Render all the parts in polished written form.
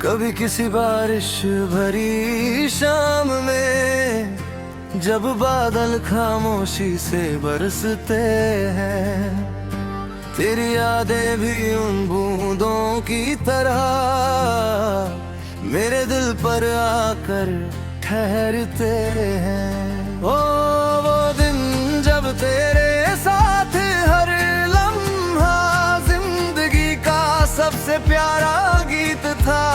कभी किसी बारिश भरी शाम में जब बादल खामोशी से बरसते हैं, तेरी यादें भी उन बूंदों की तरह मेरे दिल पर आकर ठहरते हैं। ओ वो दिन जब तेरे साथ हर लम्हा जिंदगी का सबसे प्यारा गीत था।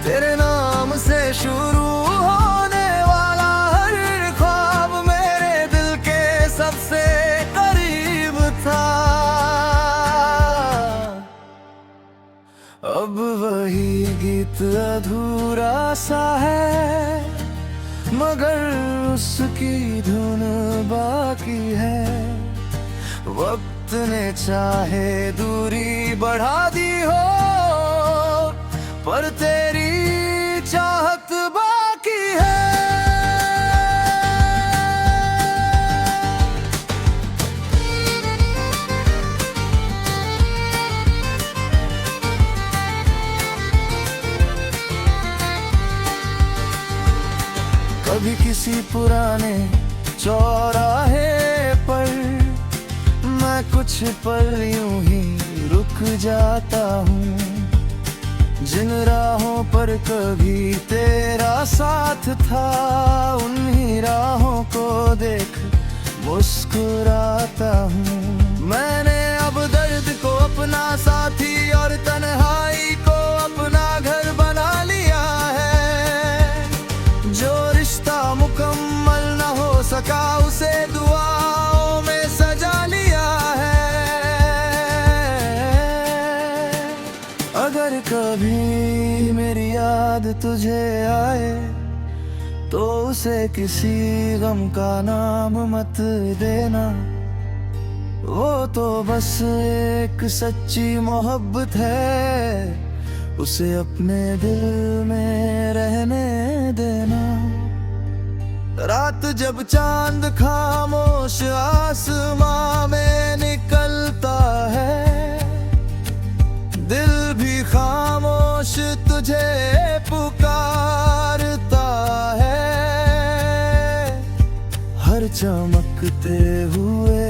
तेरे नाम से शुरू होने वाला हर ख्वाब मेरे दिल के सबसे करीब था। अब वही गीत अधूरा सा है, मगर उसकी धुन बाकी है। वक्त ने चाहे दूरी बढ़ा दी हो, पर तेरी चाहत बाकी है। कभी किसी पुराने चौराहे पर मैं कुछ पल यूं ही रुक जाता हूँ। जिन राहों पर कभी तेरा साथ था, उन्हीं राहों को देख मुस्कुराता हूँ। मैंने अब दर्द को अपना साथी और तन्हाई को अपना घर बना लिया है। जो रिश्ता मुकम्मल न हो सका, उसे दुआओं में सजा लिया है। अगर कभी मेरी याद तुझे आए, तो उसे किसी गम का नाम मत देना। वो तो बस एक सच्ची मोहब्बत है, उसे अपने दिल में रहने देना। रात जब चांद खामोश आसमां में निकलता है, दिल भी खामोश तुझे पुकारता है। हर चमकते हुए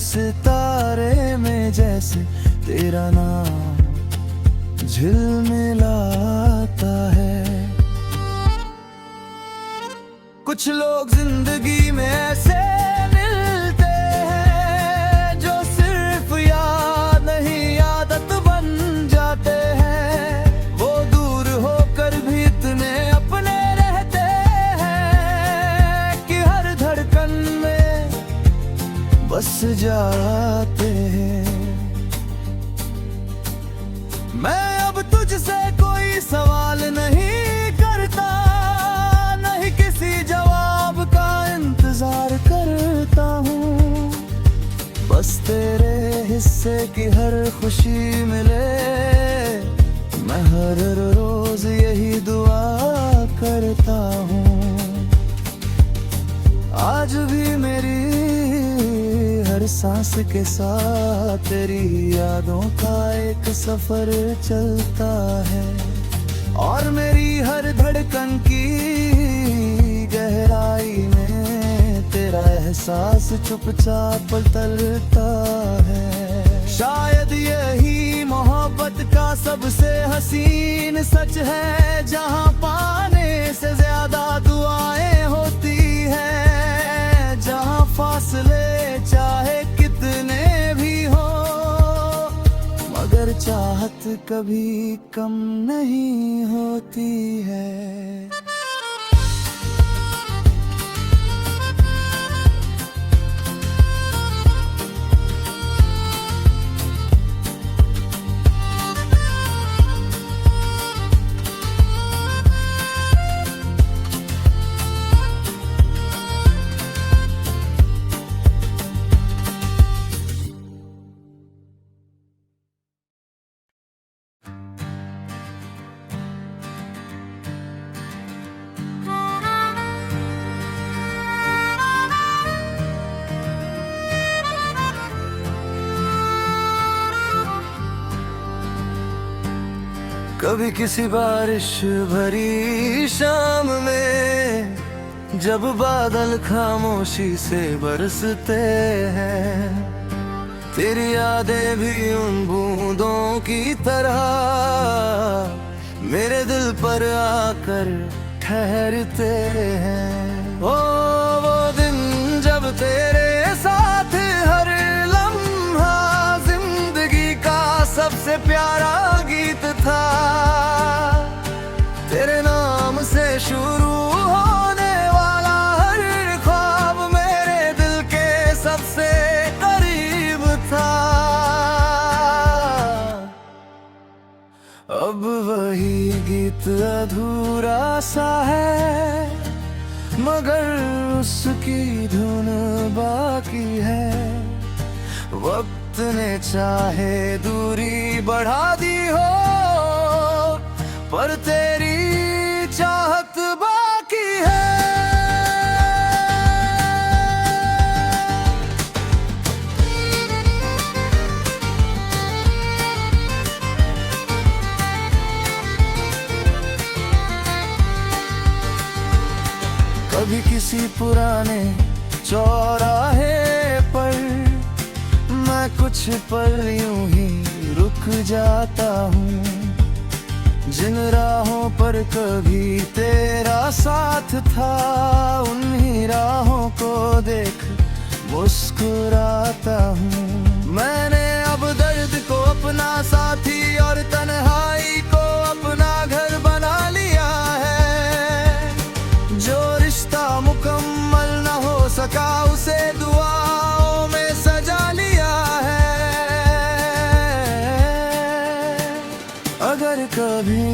सितारे में जैसे तेरा नाम झिलमिलाता है। कुछ लोग जिंदगी में ऐसे मिलते हैं, जो सिर्फ याद नहीं आदत बन जाते हैं। वो दूर होकर भी इतने अपने रहते हैं कि हर धड़कन में बस जाते हैं। मैं अब तुझसे कोई सवाल नहीं करता, नहीं किसी जवाब का इंतजार करता हूँ। बस तेरे हिस्से की हर खुशी मिले, मैं हर रोज यही दुआ करता हूँ। आज भी मेरी हर सांस के साथ तेरी यादों का एक सफर चलता है, और मेरी हर धड़कन की गहराई में तेरा एहसास चुपचाप पलता है। शायद यही मोहब्बत का सबसे हसीन सच है, जहाँ पाने से ज्यादा दुआएं होती हैं। जहाँ फासले चाहे कितने भी हो, मगर चाहत कभी कम नहीं होती है। कभी किसी बारिश भरी शाम में जब बादल खामोशी से बरसते हैं, तेरी यादें भी उन बूंदों की तरह मेरे दिल पर आकर ठहरते हैं। ओ वो दिन जब तेरे साथ हर लम्हा जिंदगी का सबसे प्यारा गीत था, तेरे नाम से शुरू होने वाला हर ख्वाब मेरे दिल के सबसे करीब था। अब वही गीत अधूरा सा है, मगर उसकी धुन बाकी है। वक्त ने चाहे दूरी बढ़ा दी हो, पर तेरी चाहत बाकी है। कभी किसी पुराने चौराहे पर मैं कुछ पल यूं ही रुक जाता हूँ, जिन राहों पर कभी तेरा साथ था, उन्हीं राहों को देख मुस्कुराता हूँ। मैंने अब दर्द को अपना साथी और तन्हाई को अपना घर बना लिया है। जो रिश्ता मुकम्मल न हो सका उसे दुआओं में सजा लिया है। अगर कभी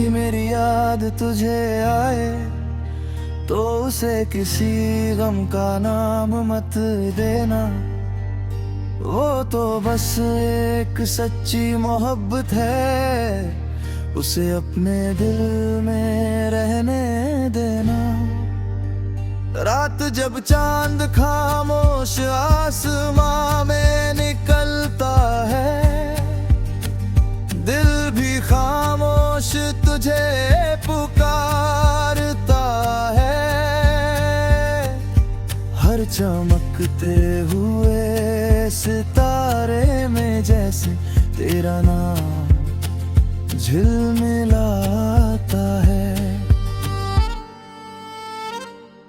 मेरी याद तुझे आए तो उसे किसी गम का नाम मत देना, वो तो बस एक सच्ची मोहब्बत है, उसे अपने दिल में रहने देना। रात जब चांद खामोश आसमां में निकलता है, दिल भी खामोश तुझे पुकारता है। हर चमकते हुए सितारे में जैसे तेरा नाम झिलमिलाता है।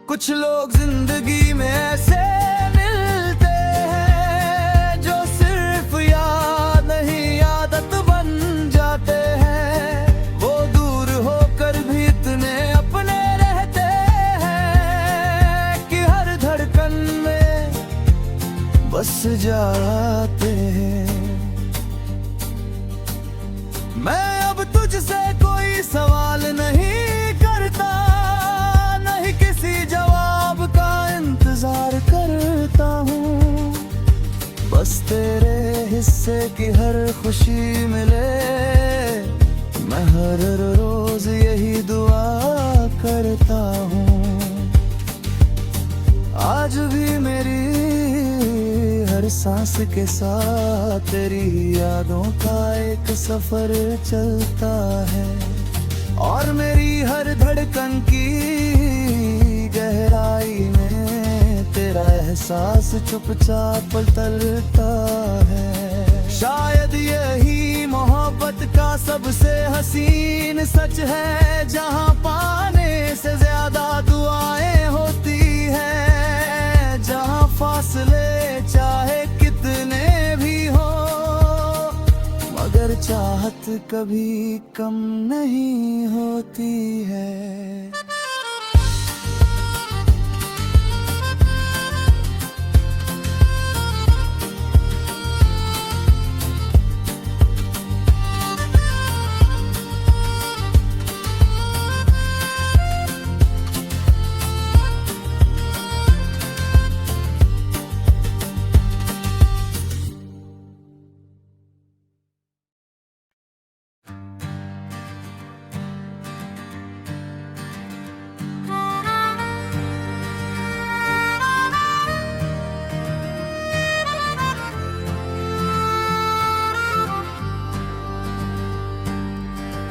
कुछ लोग जिंदगी में ऐसे मिलते हैं जो सिर्फ याद नहीं आदत बन जाते हैं। वो दूर होकर भी इतने अपने रहते हैं कि हर धड़कन में बस जाते हैं। मैं अब तुझसे कोई सवाल नहीं करता, नहीं किसी जवाब का इंतजार करता हूँ। बस तेरे हिस्से की हर खुशी मिले, मैं हर रोज यही दुआ करता हूँ। आज भी मेरी हर सांस के साथ तेरी यादों का एक सफर चलता है, और मेरी हर धड़कन की गहराई में तेरा एहसास चुपचाप पलता है। शायद यही मोहब्बत का सबसे हसीन सच है, जहाँ पाने से ज्यादा दुआएं होती हैं, जहाँ फासले चाहे कितने भी हो, मगर चाहत कभी कम नहीं होती है।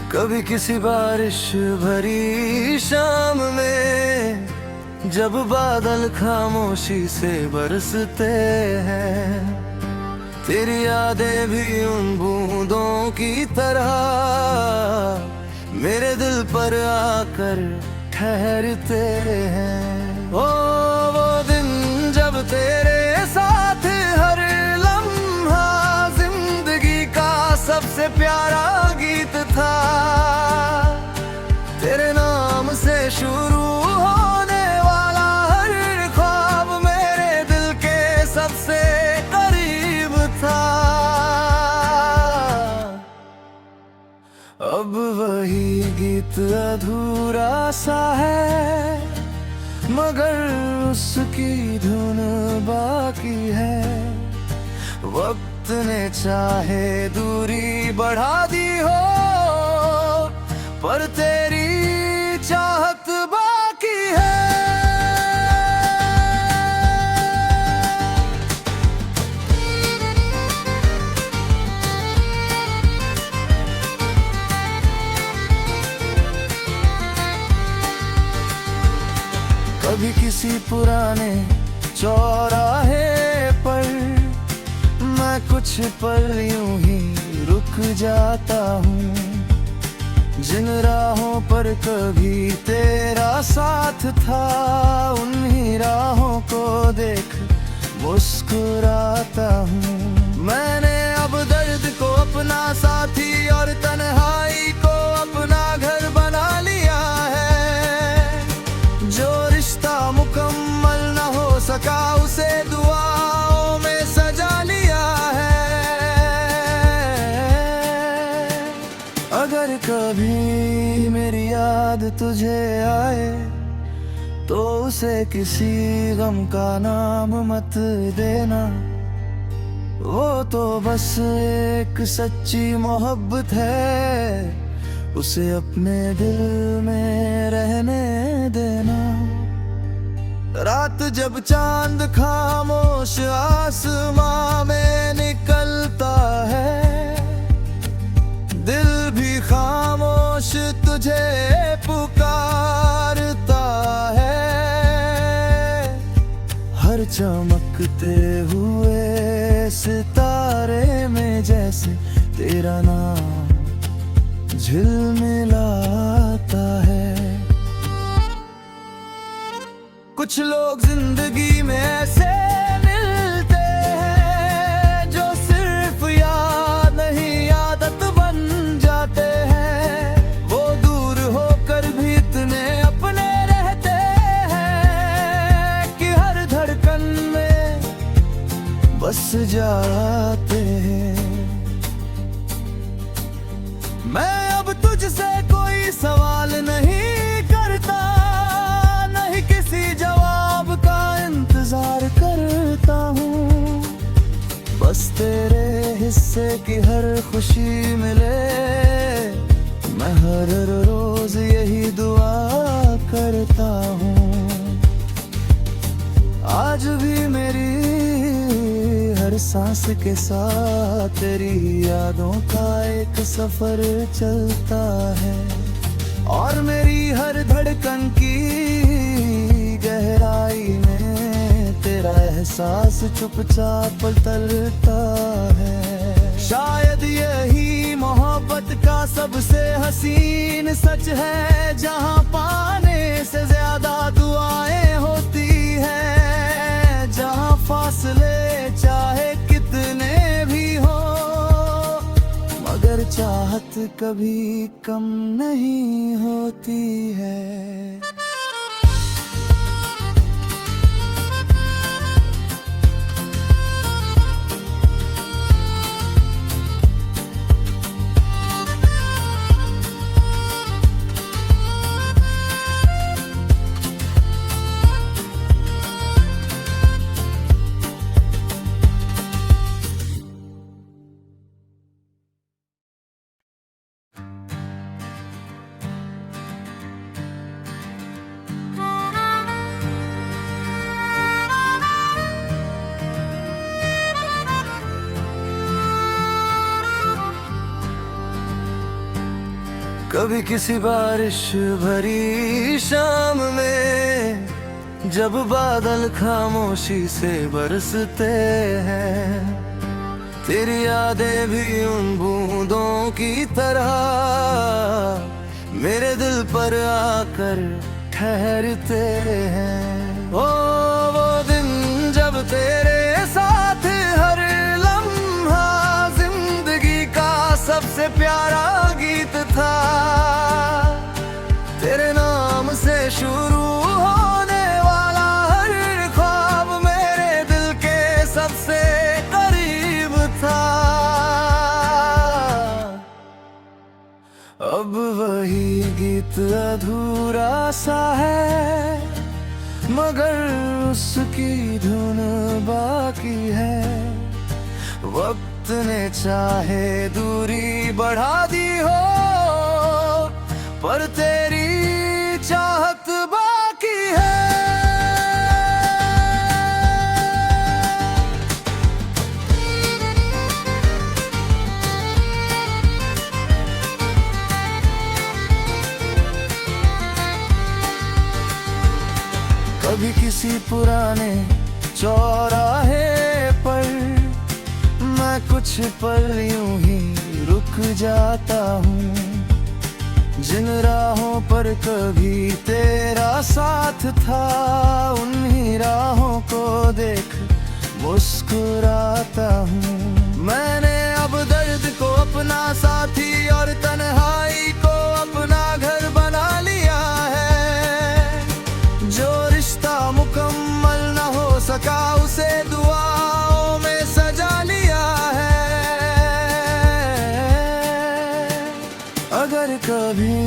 कभी किसी बारिश भरी शाम में जब बादल खामोशी से बरसते हैं, तेरी यादें भी उन बूंदों की तरह मेरे दिल पर आकर ठहरते हैं। ओ वो दिन जब तेरे साथ हर लम्हा जिंदगी का सबसे प्यारा गीत था, तेरे नाम से शुरू होने वाला हर ख्वाब मेरे दिल के सबसे करीब था। अब वही गीत अधूरा सा है, मगर उसकी धुन बाकी है। वक्त ने चाहे दूरी बढ़ा दी हो, पर तेरी चाहत बाकी है। कभी किसी पुराने चौराहे पर मैं कुछ पल यूं ही रुक जाता हूँ, जिन राहों पर कभी तेरा साथ था, उन्हीं राहों को देख मुस्कुराता हूँ। मैंने अब दर्द को अपना साथी और तन्हाई को अपना घर बना लिया है। जो रिश्ता मुकम्मल न हो सका उसे दुआओं में सजा लिया है। अगर कभी मेरी याद तुझे आए तो उसे किसी गम का नाम मत देना, वो तो बस एक सच्ची मोहब्बत है, उसे अपने दिल में रहने देना। रात जब चांद खामोश आसमां में निकलता है, दिल भी खामोश तुझे पुकारता है। हर चमकते हुए सितारे में जैसे तेरा नाम झिलमिलाता है। कुछ लोग जिंदगी में ऐसे मिलते हैं जो सिर्फ याद नहीं आदत बन जाते हैं। वो दूर होकर भी इतने अपने रहते हैं कि हर धड़कन में बस जाते हैं। मैं अब तुझसे कोई सवाल नहीं करता, नहीं किसी जवाब का इंतजार करता हूँ। बस तेरे हिस्से की हर खुशी मिले, मैं हर रोज यही दुआ करता हूँ। आज भी मेरी हर सांस के साथ तेरी यादों का एक सफर चलता है, और मेरी हर धड़कन की गहराई में तेरा एहसास चुपचाप पलता है। शायद यही मोहब्बत का सबसे हसीन सच है, जहाँ पाने से ज्यादा दुआएं होती हैं, जहाँ फासले चाहे कितने भी हो, मगर चाहत कभी कम नहीं होती है। कभी किसी बारिश भरी शाम में जब बादल खामोशी से बरसते हैं, तेरी यादें भी उन बूंदों की तरह मेरे दिल पर आकर ठहरते हैं। ओ वो दिन जब तेरे साथ हर लम्हा जिंदगी का सबसे प्यारा गीत था, तेरे नाम से शुरू होने वाला हर ख्वाब मेरे दिल के सबसे करीब था। अब वही गीत अधूरा सा है, मगर उसकी धुन बाकी है। वक्त ने चाहे दूरी बढ़ा दी हो, पर तेरी चाहत बाकी है। कभी किसी पुराने चौराहे पर मैं कुछ पल यूं ही रुक जाता हूँ, जिन राहों पर कभी तेरा साथ था, उन्हीं राहों को देख मुस्कुराता हूँ। मैंने अब दर्द को अपना साथी और तन्हाई को अपना घर बना लिया है। जो रिश्ता मुकम्मल न हो सका उसे दुआओं में सजा लिया है। अगर कभी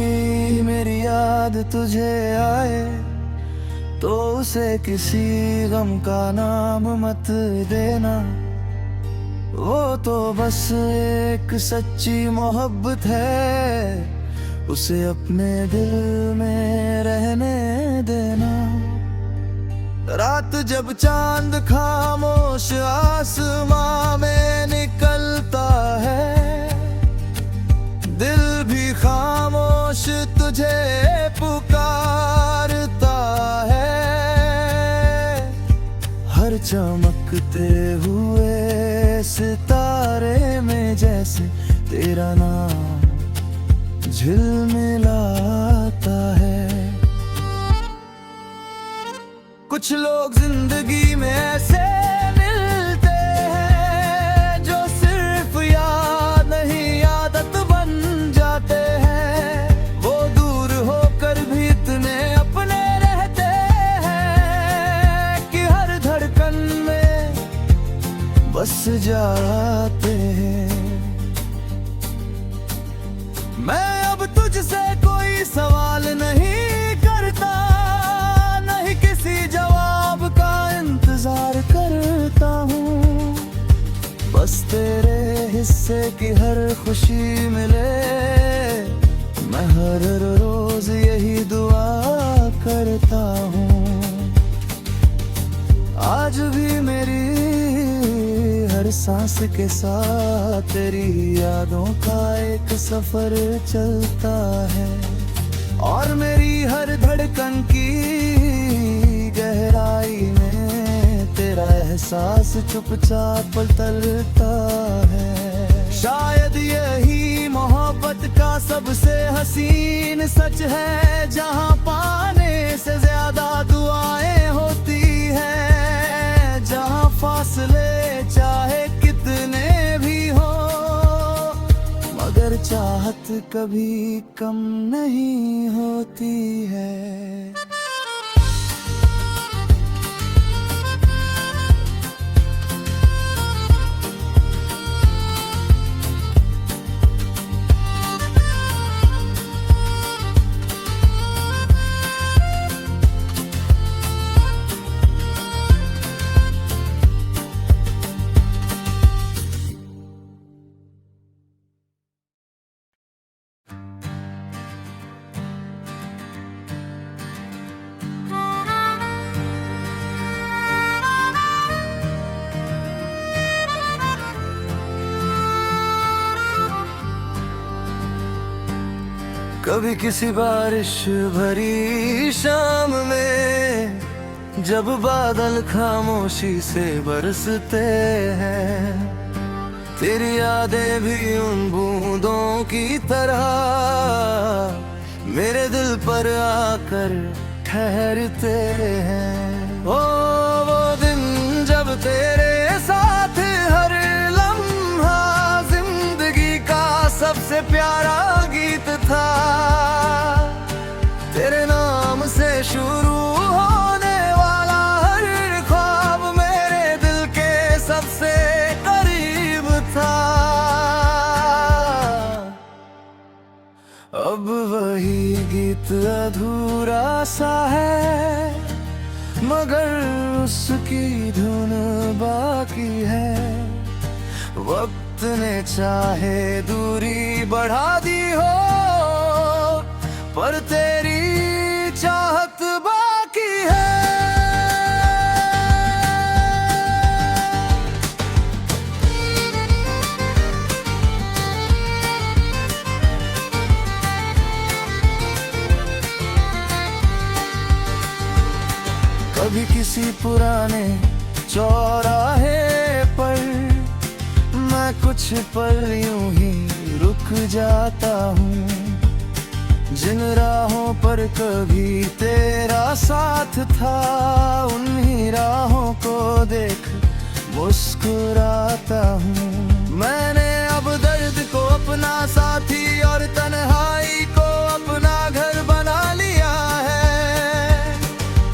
मेरी याद तुझे आए तो उसे किसी गम का नाम मत देना, वो तो बस एक सच्ची मोहब्बत है, उसे अपने दिल में रहने देना। रात जब चांद खामोश आसमां में निकलता है, दिल भी खामोश तुझे पुकारता है। हर चमकते हुए सितारे में जैसे तेरा नाम झिलमिलाता है। कुछ लोग जिंदगी में ऐसे मिलते हैं जो सिर्फ याद नहीं आदत बन जाते हैं। वो दूर होकर भी इतने अपने रहते हैं कि हर धड़कन में बस जाते हैं। मैं अब तुझसे कोई सवाल नहीं करता, नहीं किसी जवाब का इंतजार करता हूँ। बस तेरे हिस्से की हर खुशी मिले, मैं हर रोज यही दुआ करता हूँ। आज भी मेरी हर सांस के साथ तेरी यादों का एक सफर चलता है, और मेरी हर धड़कन की गहराई में तेरा एहसास चुपचाप पलता है। शायद यही मोहब्बत का सबसे हसीन सच है, जहाँ पाने से ज्यादा दुआएं होती हैं, जहाँ फासले चाहे कितने भी हो, मगर चाहत कभी कम नहीं होती है। कभी किसी बारिश भरी शाम में जब बादल खामोशी से बरसते हैं, तेरी यादें भी उन बूंदों की तरह मेरे दिल पर आकर ठहरते हैं। ओ वो दिन जब तेरे साथ हर लम्हा जिंदगी का सबसे प्यारा गीत था, तेरे नाम से शुरू होने वाला हर ख्वाब मेरे दिल के सबसे करीब था। अब वही गीत अधूरा सा है, मगर उसकी धुन बाकी है। वक्त ने चाहे दूरी बढ़ा दी हो, पर तेरी चाहत बाकी है। कभी किसी पुराने चौराहे पर मैं कुछ पल यूं ही रुक जाता हूँ, जिन राहों पर कभी तेरा साथ था, उन्हीं राहों को देख मुस्कुराता हूँ। मैंने अब दर्द को अपना साथी और तन्हाई को अपना घर बना लिया है।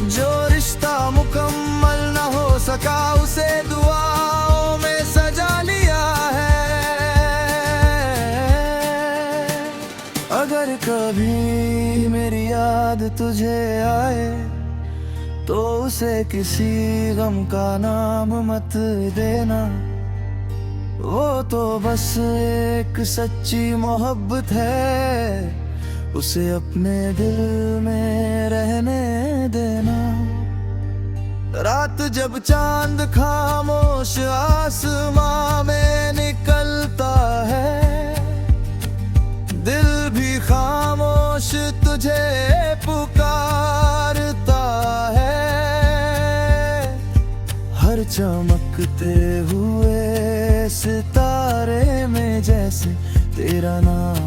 जो रिश्ता मुकम्मल न हो सका उसे दुआओं में सजा लिया है। अगर कभी मेरी याद तुझे आए तो उसे किसी गम का नाम मत देना, वो तो बस एक सच्ची मोहब्बत है, उसे अपने दिल में रहने देना। रात जब चांद खामोश आसमां में निकलता है, दिल भी खामोश तुझे पुकारता है। हर चमकते हुए सितारे में जैसे तेरा नाम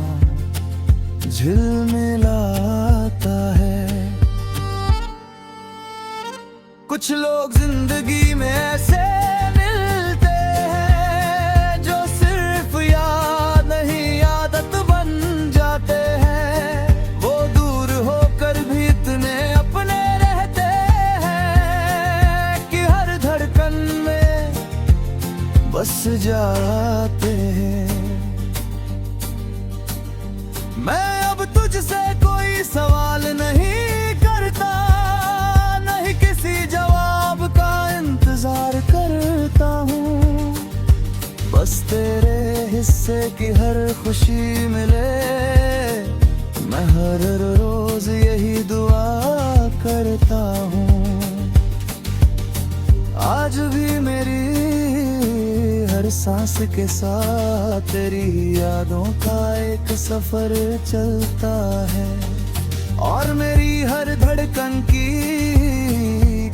झिलमिलाता है। कुछ लोग जिंदगी में ऐसे मिलते हैं जो सिर्फ याद नहीं आदत बन जाते हैं। वो दूर होकर भी इतने अपने रहते हैं कि हर धड़कन में बस जाते हैं। मैं अब तुझसे कोई सवाल नहीं करता, नहीं किसी जवाब का इंतजार करता हूँ। बस तेरे हिस्से की हर खुशी मिले, मैं हर रोज यही दुआ करता हूँ। आज भी मेरी हर सांस के साथ तेरी यादों का एक सफर चलता है, और मेरी हर धड़कन की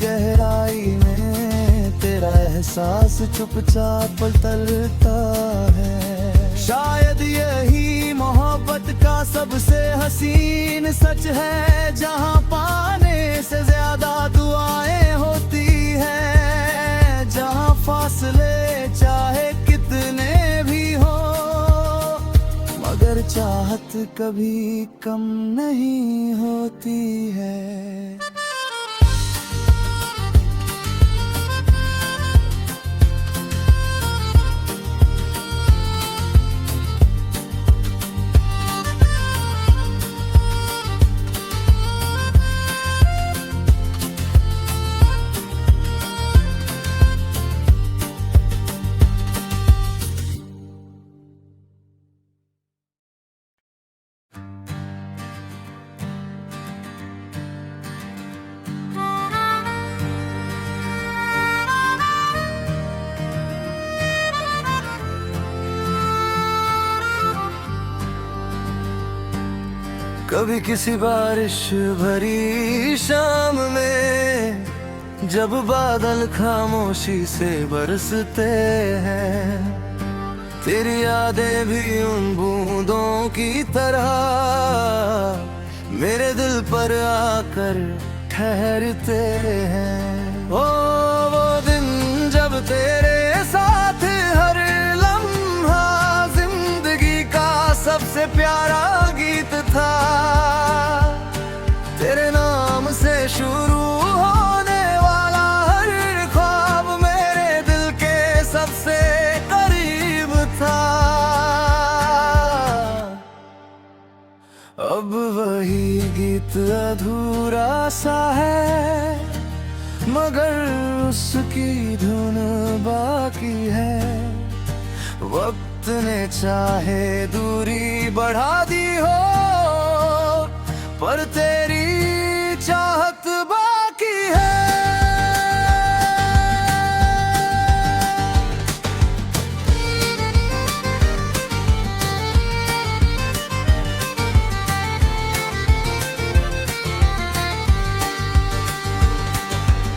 गहराई में तेरा एहसास चुपचाप पलता है। शायद यही मोहब्बत का सबसे हसीन सच है, जहाँ पाने से ज्यादा दुआएं होती हैं, जहाँ फासले चाहे कितने भी हो, मगर चाहत कभी कम नहीं होती है। कभी किसी बारिश भरी शाम में जब बादल खामोशी से बरसते हैं, तेरी यादें भी उन बूंदों की तरह मेरे दिल पर आकर ठहरते हैं। ओ वो दिन जब तेरे साथ हर लम्हा जिंदगी का सबसे प्यारा गीत था, तेरे नाम से शुरू होने वाला हर ख्वाब मेरे दिल के सबसे करीब था। अब वही गीत अधूरा सा है, मगर उसकी धुन बाकी है। वक्त ने चाहे दूरी बढ़ा दी हो, पर तेरी चाहत बाकी है।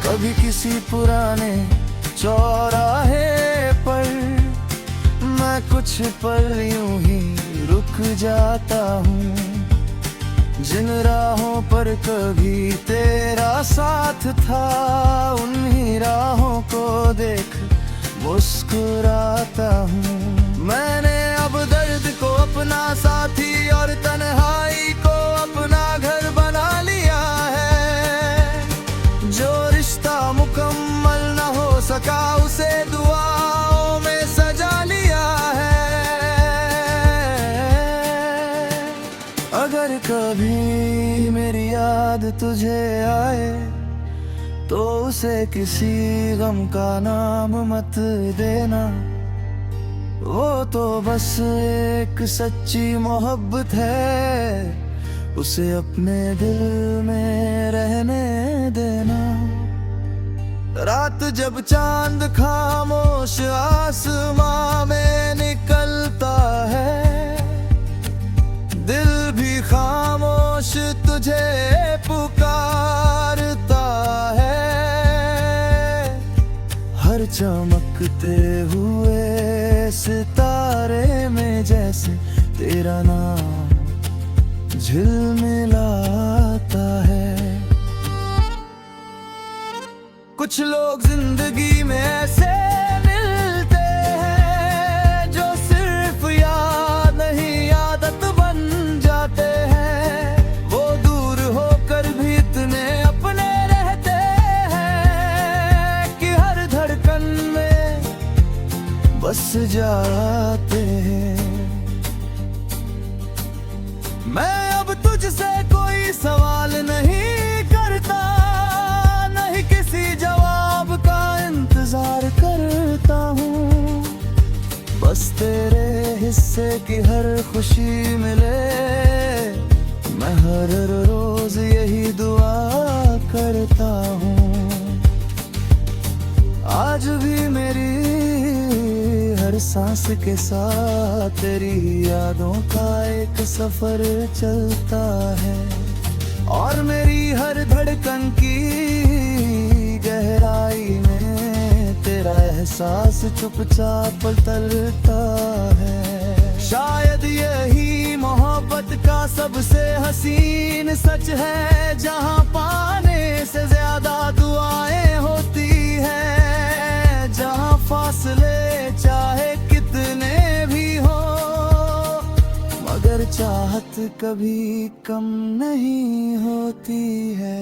कभी किसी पुराने चौराहे पर मैं कुछ पल यूं ही रुक जाता हूँ, जिन राहों पर कभी तेरा साथ था, उन्हीं राहों को देख मुस्कुराता हूँ। मैंने अब दर्द को अपना साथी और तन्हाई को अपना घर बना लिया है। जो रिश्ता मुकम्मल न हो सका उसे दुआओं में सजा लिया है। अगर कभी मेरी याद तुझे आए तो उसे किसी गम का नाम मत देना, वो तो बस एक सच्ची मोहब्बत है, उसे अपने दिल में रहने देना। रात जब चांद खामोश आसमां में निकलता है, दिल भी खामोश तुझे पुकारता है। हर चमकते हुए सितारे में जैसे तेरा नाम झिलमिलाता है। कुछ लोग जिंदगी में ऐसे मिलते हैं जो सिर्फ याद नहीं आदत बन जाते हैं। वो दूर होकर भी इतने अपने रहते हैं कि हर धड़कन में बस जाते हैं। मैं अब तुझसे कोई सवाल नहीं करता, नहीं किसी जवाब का इंतजार करता हूँ। बस तेरे हिस्से की हर खुशी मिले, मैं हर रोज यही दुआ करता हूँ। आज भी मेरी हर सांस के साथ तेरी यादों का एक सफर चलता है, और मेरी हर धड़कन की गहराई में तेरा एहसास चुपचाप पलता है। शायद यही मोहब्बत का सबसे हसीन सच है, जहाँ पाने से ज्यादा दुआएं होती हैं, जहाँ फासले चाहे कितने भी हो, मगर चाहत कभी कम नहीं होती है।